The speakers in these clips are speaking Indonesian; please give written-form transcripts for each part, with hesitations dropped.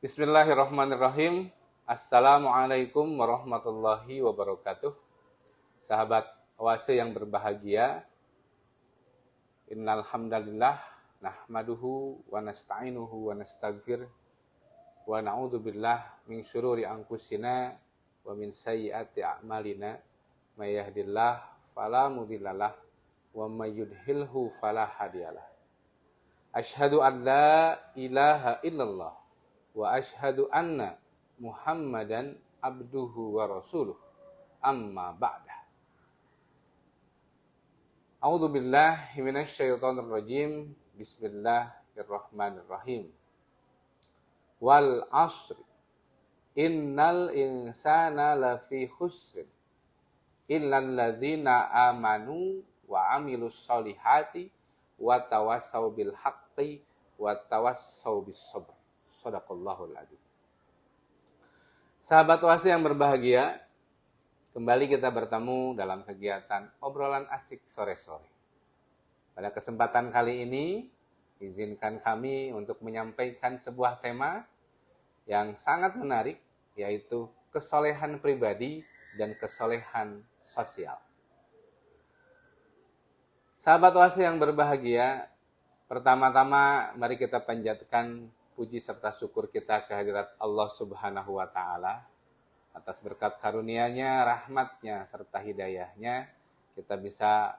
Bismillahirrahmanirrahim. Assalamualaikum warahmatullahi wabarakatuh. Sahabat Oase yang berbahagia, Innal hamdalillah nahmaduhu wa nasta'inuhu wa nastaghfir wa na'udzubillah min syururi anfusina wa min sayyiati a'malina may yahdihillahu fala mudhillalah wa may yudhlilhu fala hadiyalah. Asyhadu an la ilaha illallah wa asyhadu anna Muhammadan abduhu wa rasuluh, amma ba'dah. A'udzu billahi minasy syaithanir rajim. Bismillahirrahmanirrahim. Wal 'ashri innal insana lafi khusrin illal ladzina amanu wa 'amilus solihati wa tawassaw bil haqqi wa tawassaw bis sabr. Shadaqallahul adzim. Sahabat Oase yang berbahagia, kembali kita bertemu dalam kegiatan obrolan asik sore-sore. Pada kesempatan kali ini, izinkan kami untuk menyampaikan sebuah tema yang sangat menarik, yaitu kesolehan pribadi dan kesolehan sosial. Sahabat Oase yang berbahagia, pertama-tama mari kita panjatkan puji serta syukur kita kehadirat Allah Subhanahu wa Ta'ala atas berkat karunia-Nya, rahmat-Nya, serta hidayah-Nya. Kita bisa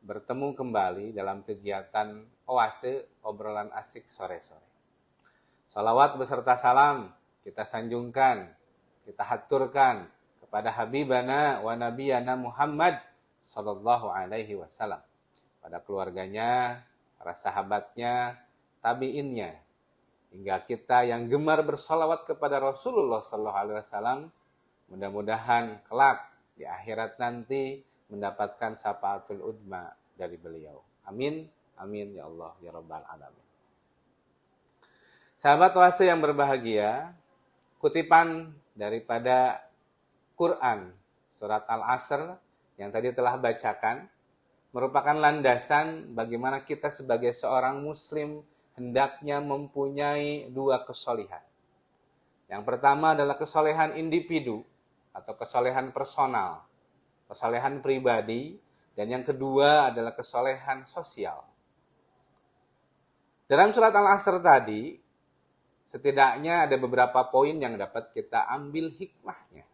bertemu kembali dalam kegiatan Oase, obrolan asik sore-sore. Salawat beserta salam kita sanjungkan, kita haturkan kepada Habibana wa Nabiyana Muhammad sallallahu alaihi wasallam, pada keluarganya, para sahabatnya, tabi'innya, hingga kita yang gemar bersalawat kepada Rasulullah sallallahu alaihi wasallam, mudah-mudahan kelak di akhirat nanti mendapatkan syafaatul udma dari beliau. Amin, amin ya Allah ya rabbal alamin. Sahabat Oase yang berbahagia, kutipan daripada Quran surat Al-Asr yang tadi telah bacakan merupakan landasan bagaimana kita sebagai seorang muslim hendaknya mempunyai dua kesolehan. Yang pertama adalah kesolehan individu atau kesolehan personal, kesolehan pribadi, dan yang kedua adalah kesolehan sosial. Dalam surat Al-Asr tadi, setidaknya ada beberapa poin yang dapat kita ambil hikmahnya.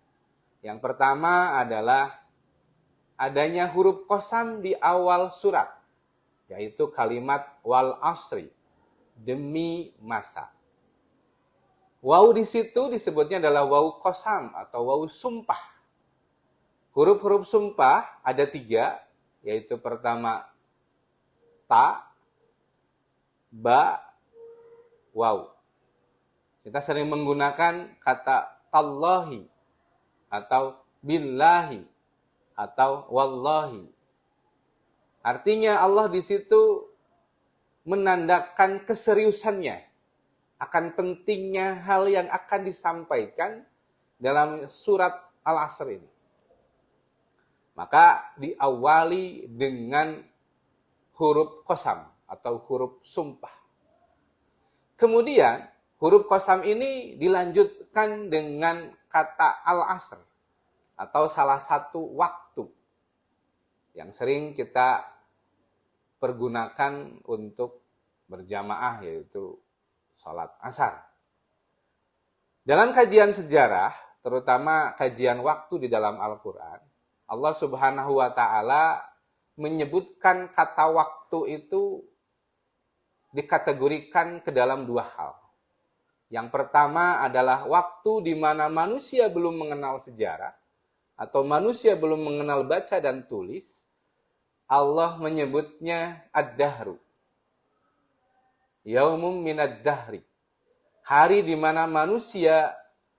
Yang pertama adalah adanya huruf qasam di awal surat, yaitu kalimat wal asri, demi masa. Waw di situ disebutnya adalah waw qasam atau waw sumpah. Huruf-huruf sumpah ada 3, yaitu pertama ta, ba, waw. Kita sering menggunakan kata tallahi atau billahi atau wallahi. Artinya Allah di situ menandakan keseriusannya akan pentingnya hal yang akan disampaikan dalam surat Al-Asr ini. Maka diawali dengan huruf qasam atau huruf sumpah. Kemudian huruf qasam ini dilanjutkan dengan kata Al-Asr atau salah satu waktu yang sering kita pergunakan untuk berjamaah, yaitu sholat asar. Dalam kajian sejarah, terutama kajian waktu di dalam Al-Quran, Allah Subhanahu wa Ta'ala menyebutkan kata waktu itu dikategorikan ke dalam 2 hal. Yang pertama adalah waktu di mana manusia belum mengenal sejarah atau manusia belum mengenal baca dan tulis. Allah menyebutnya ad-dahru. Yaumum minad dahri. Hari di mana manusia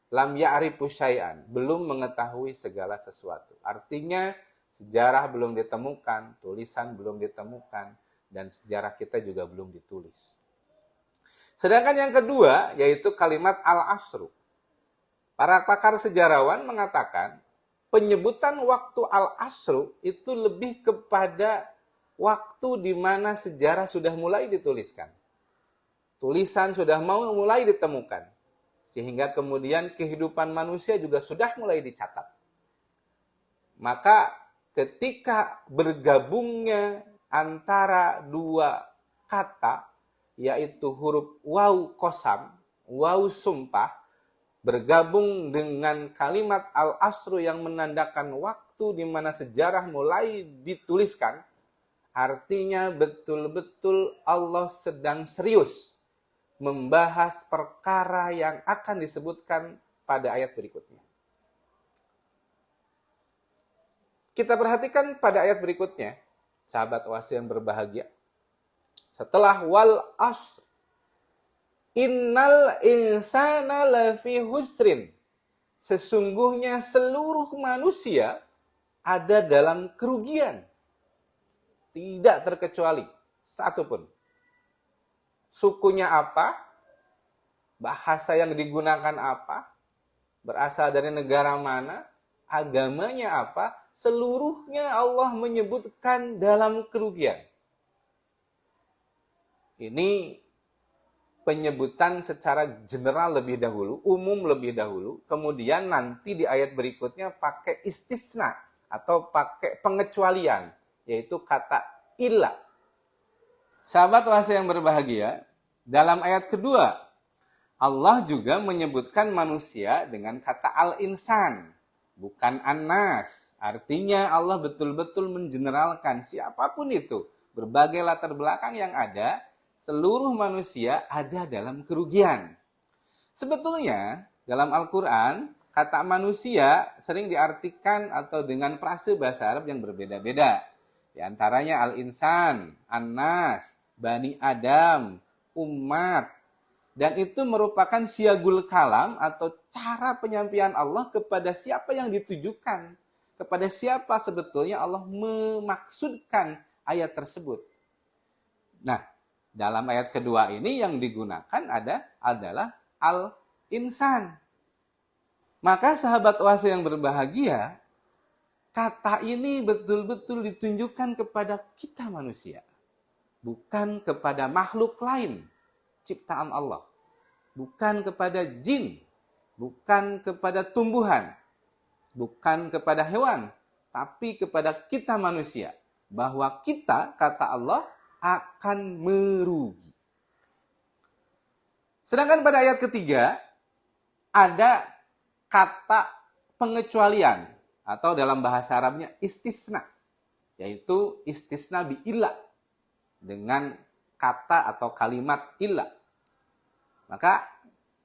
lam ya'rifu syai'an, belum mengetahui segala sesuatu. Artinya sejarah belum ditemukan, tulisan belum ditemukan, dan sejarah kita juga belum ditulis. Sedangkan yang kedua yaitu kalimat al-asru. Para pakar sejarawan mengatakan penyebutan waktu al-asru itu lebih kepada waktu di mana sejarah sudah mulai dituliskan. Tulisan sudah mulai ditemukan. Sehingga kemudian kehidupan manusia juga sudah mulai dicatat. Maka ketika bergabungnya antara dua kata, yaitu huruf waw qasam, waw sumpah, bergabung dengan kalimat al-asru yang menandakan waktu di mana sejarah mulai dituliskan, artinya betul-betul Allah sedang serius membahas perkara yang akan disebutkan pada ayat berikutnya. Kita perhatikan pada ayat berikutnya, sahabat Oasis yang berbahagia. Setelah wal asr, innal insana lafi husrin. Sesungguhnya seluruh manusia ada dalam kerugian. Tidak terkecuali satu pun. Sukunya apa? Bahasa yang digunakan apa? Berasal dari negara mana? Agamanya apa? Seluruhnya Allah menyebutkan dalam kerugian. Ini penyebutan secara general lebih dahulu, umum lebih dahulu. Kemudian nanti di ayat berikutnya pakai istisna atau pakai pengecualian, yaitu kata illa. Sahabat Oasis yang berbahagia, dalam ayat kedua, Allah juga menyebutkan manusia dengan kata al-insan, bukan an-nas. Artinya Allah betul-betul mengeneralkan siapapun itu, berbagai latar belakang yang ada, seluruh manusia ada dalam kerugian. Sebetulnya, dalam Al-Quran, kata manusia sering diartikan atau dengan frase bahasa Arab yang berbeda-beda. Di antaranya al-insan, an-nas, bani Adam, umat. Dan itu merupakan siagul kalam atau cara penyampaian Allah kepada siapa yang ditujukan. Kepada siapa sebetulnya Allah memaksudkan ayat tersebut. Nah, dalam ayat kedua ini yang digunakan adalah al-insan. Maka sahabat Oasis yang berbahagia, kata ini betul-betul ditunjukkan kepada kita manusia. Bukan kepada makhluk lain, ciptaan Allah. Bukan kepada jin, bukan kepada tumbuhan, bukan kepada hewan, tapi kepada kita manusia. Bahwa kita, kata Allah, akan merugi. Sedangkan pada ayat ketiga, ada kata pengecualian, atau dalam bahasa Arabnya istisna, yaitu istisna bi'illah, dengan kata atau kalimat illah. Maka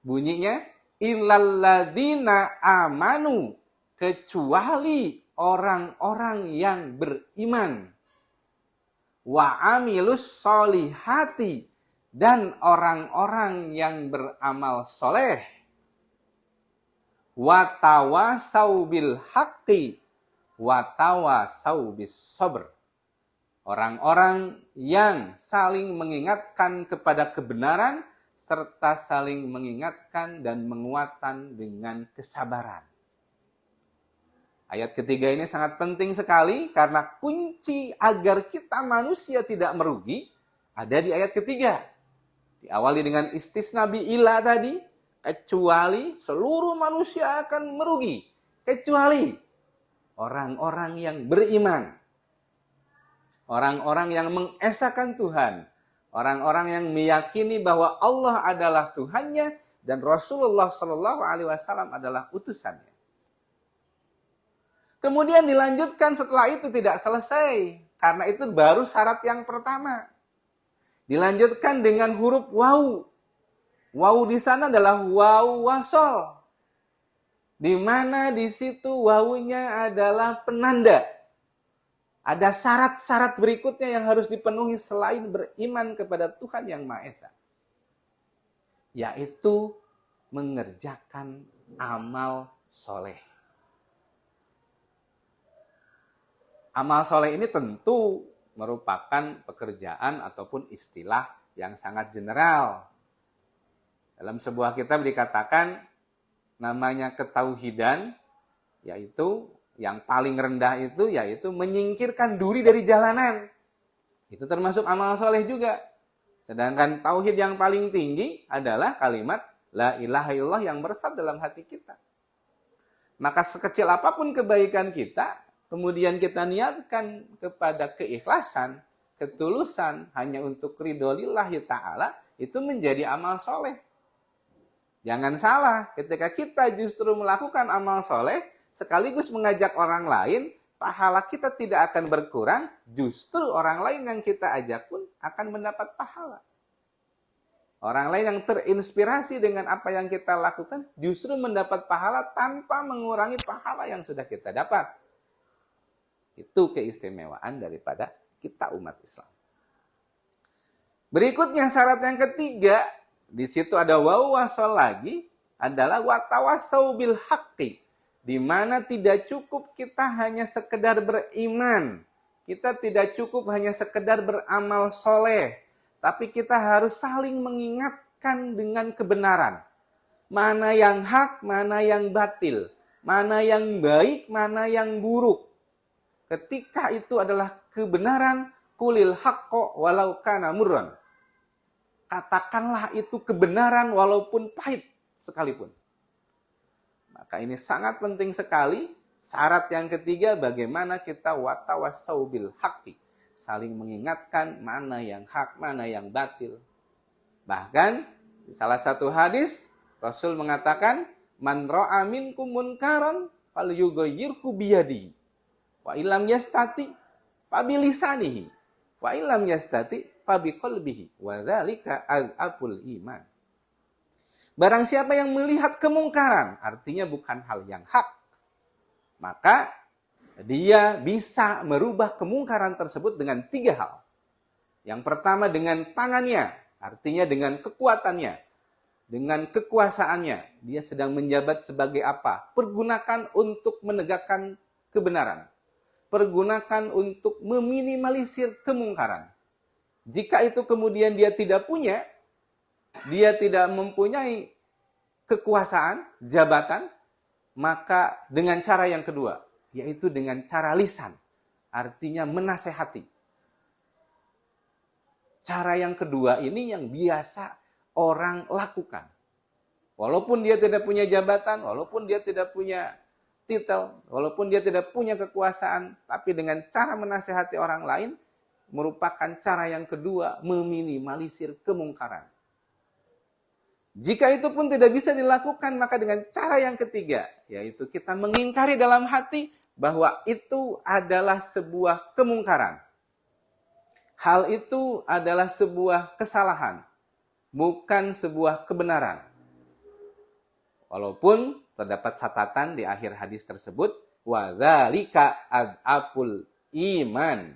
bunyinya illalladzina amanu, kecuali orang-orang yang beriman, wa amilus solihati, dan orang-orang yang beramal soleh, wa tawasau bil haqqi, wa tawasau bis sabr. Orang-orang yang saling mengingatkan kepada kebenaran, serta saling mengingatkan dan menguatkan dengan kesabaran. Ayat ketiga ini sangat penting sekali karena kunci agar kita manusia tidak merugi ada di ayat ketiga. Diawali dengan istisna bi'illah tadi, kecuali seluruh manusia akan merugi, kecuali orang-orang yang beriman. Orang-orang yang mengesahkan Tuhan, orang-orang yang meyakini bahwa Allah adalah Tuhannya dan Rasulullah SAW adalah utusannya. Kemudian dilanjutkan setelah itu tidak selesai, karena itu baru syarat yang pertama. Dilanjutkan dengan huruf waw. Waw di sana adalah waw wasol, di mana di situ wawunya adalah penanda. Ada syarat-syarat berikutnya yang harus dipenuhi selain beriman kepada Tuhan Yang Maha Esa, yaitu mengerjakan amal soleh. Amal soleh ini tentu merupakan pekerjaan ataupun istilah yang sangat general. Dalam sebuah kitab dikatakan namanya ketauhidan, yaitu yang paling rendah itu yaitu menyingkirkan duri dari jalanan. Itu termasuk amal soleh juga. Sedangkan tauhid yang paling tinggi adalah kalimat La ilaha illallah yang meresap dalam hati kita. Maka sekecil apapun kebaikan kita, kemudian kita niatkan kepada keikhlasan, ketulusan, hanya untuk ridho lillahi ta'ala, itu menjadi amal soleh. Jangan salah, ketika kita justru melakukan amal soleh, sekaligus mengajak orang lain, pahala kita tidak akan berkurang, justru orang lain yang kita ajak pun akan mendapat pahala. Orang lain yang terinspirasi dengan apa yang kita lakukan justru mendapat pahala tanpa mengurangi pahala yang sudah kita dapat. Itu keistimewaan daripada kita umat Islam. Berikutnya syarat yang ketiga, di situ ada wawasol lagi, adalah watawasau bil haqqi, di mana tidak cukup kita hanya sekedar beriman, kita tidak cukup hanya sekedar beramal soleh, tapi kita harus saling mengingatkan dengan kebenaran. Mana yang hak, mana yang batil. Mana yang baik, mana yang buruk. Ketika itu adalah kebenaran, kulil haqqo walau kana murran. Katakanlah itu kebenaran walaupun pahit sekalipun. Maka ini sangat penting sekali. Syarat yang ketiga, bagaimana kita watawasau bil haqqi. Saling mengingatkan mana yang hak, mana yang batil. Bahkan di salah satu hadis Rasul mengatakan, man ra'a minkum munkaran falyughayyirhu biyadihi wa illam yastati fa bilisanihi wa illam yastati fa biqalbihi wa dzalika al-aful iman. Barang siapa yang melihat kemungkaran, artinya bukan hal yang hak, maka dia bisa merubah kemungkaran tersebut dengan 3 hal. Yang pertama dengan tangannya, artinya dengan kekuatannya, dengan kekuasaannya. Dia sedang menjabat sebagai apa? Pergunakan untuk menegakkan kebenaran. Pergunakan untuk meminimalisir kemungkaran. Jika itu kemudian dia tidak punya, dia tidak mempunyai kekuasaan, jabatan, maka dengan cara yang kedua, yaitu dengan cara lisan, artinya menasehati. Cara yang kedua ini yang biasa orang lakukan. Walaupun dia tidak punya jabatan, walaupun dia tidak punya titel, walaupun dia tidak punya kekuasaan, tapi dengan cara menasehati orang lain, merupakan cara yang kedua, meminimalisir kemungkaran. Jika itu pun tidak bisa dilakukan, maka dengan cara yang ketiga, yaitu kita mengingkari dalam hati bahwa itu adalah sebuah kemungkaran. Hal itu adalah sebuah kesalahan, bukan sebuah kebenaran. Walaupun terdapat catatan di akhir hadis tersebut, wa dzalika adzaful iman,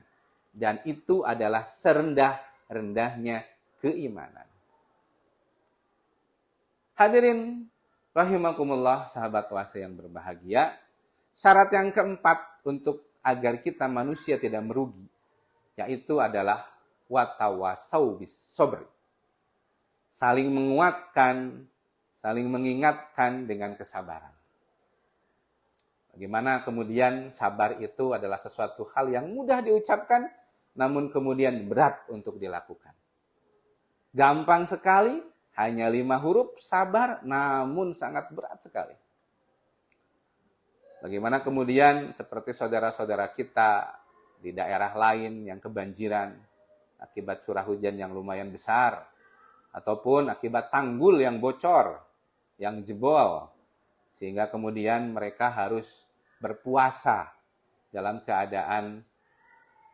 dan itu adalah serendah-rendahnya keimanan. Hadirin rahimakumullah, sahabat wasa yang berbahagia, syarat yang keempat untuk agar kita manusia tidak merugi, yaitu adalah watawasau bis sabri. Saling menguatkan, saling mengingatkan dengan kesabaran. Bagaimana kemudian sabar itu adalah sesuatu hal yang mudah diucapkan, namun kemudian berat untuk dilakukan. Gampang sekali, hanya 5 huruf, sabar, namun sangat berat sekali. Bagaimana kemudian seperti saudara-saudara kita di daerah lain yang kebanjiran akibat curah hujan yang lumayan besar, ataupun akibat tanggul yang bocor, yang jebol, sehingga kemudian mereka harus berpuasa dalam keadaan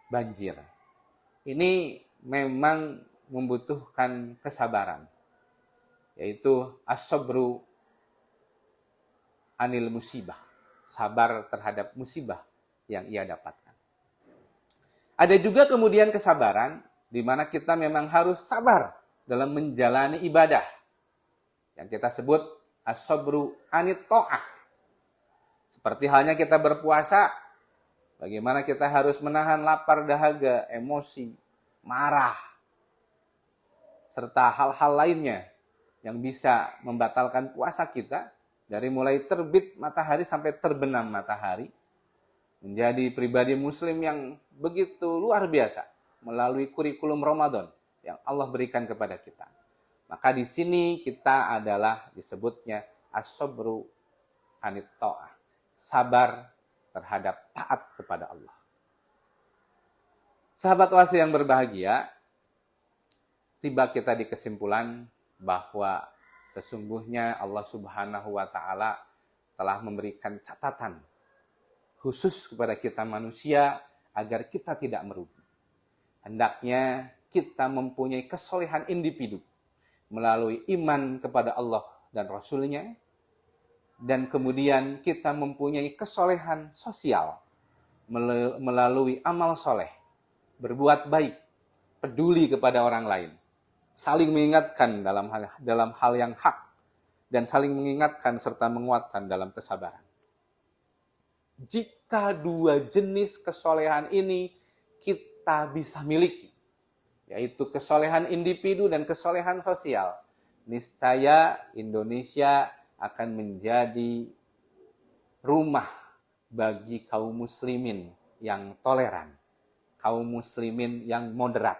banjir. Ini memang membutuhkan kesabaran, yaitu as-sabru anil musibah, sabar terhadap musibah yang ia dapatkan. Ada juga kemudian kesabaran di mana kita memang harus sabar dalam menjalani ibadah, yang kita sebut as-sabru anit ta'ah. Seperti halnya kita berpuasa, bagaimana kita harus menahan lapar, dahaga, emosi, marah, serta hal-hal lainnya yang bisa membatalkan puasa kita, dari mulai terbit matahari sampai terbenam matahari, menjadi pribadi muslim yang begitu luar biasa melalui kurikulum Ramadan yang Allah berikan kepada kita. Maka di sini kita adalah disebutnya as-sabru anit ta'ah, sabar terhadap taat kepada Allah. Sahabat Oase yang berbahagia, tiba kita di kesimpulan bahwa sesungguhnya Allah Subhanahu wa Ta'ala telah memberikan catatan khusus kepada kita manusia agar kita tidak merugi. Hendaknya kita mempunyai kesolehan individu melalui iman kepada Allah dan Rasul-Nya, dan kemudian kita mempunyai kesolehan sosial melalui amal soleh, berbuat baik, peduli kepada orang lain, saling mengingatkan dalam hal yang hak, dan saling mengingatkan serta menguatkan dalam kesabaran. Jika dua jenis kesolehan ini kita bisa miliki, yaitu kesolehan individu dan kesolehan sosial, niscaya Indonesia akan menjadi rumah bagi kaum muslimin yang toleran, kaum muslimin yang moderat,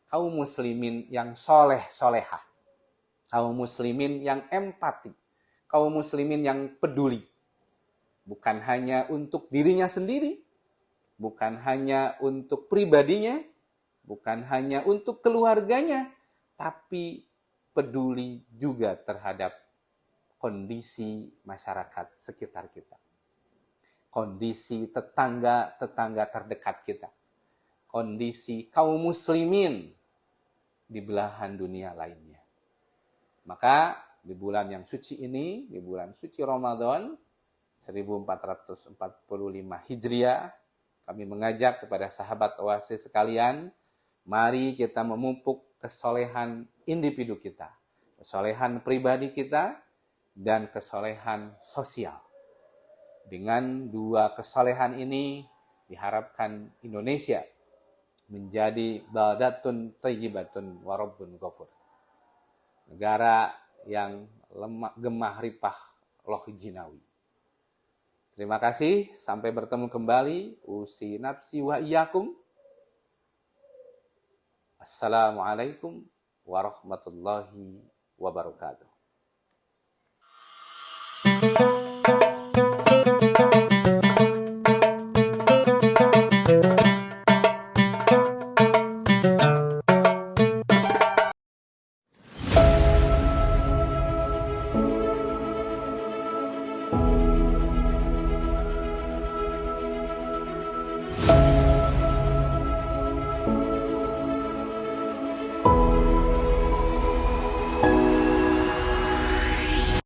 kaum muslimin yang soleh-solehah, kaum muslimin yang empati, kaum muslimin yang peduli. Bukan hanya untuk dirinya sendiri, bukan hanya untuk pribadinya, bukan hanya untuk keluarganya, tapi peduli juga terhadap kondisi masyarakat sekitar kita. Kondisi tetangga-tetangga terdekat kita. Kondisi kaum muslimin di belahan dunia lainnya. Maka di bulan yang suci ini, di bulan suci Ramadan 1445 Hijriah, kami mengajak kepada sahabat Oase sekalian, mari kita memupuk kesolehan individu kita, kesolehan pribadi kita, dan kesolehan sosial. Dengan dua kesolehan ini diharapkan Indonesia menjadi baldatun thayyibatun wa rabbun ghafur. Negara yang gemah ripah loh jinawi. Terima kasih, sampai bertemu kembali. Usi nafsi wa iyyakum. Assalamualaikum warahmatullahi wabarakatuh.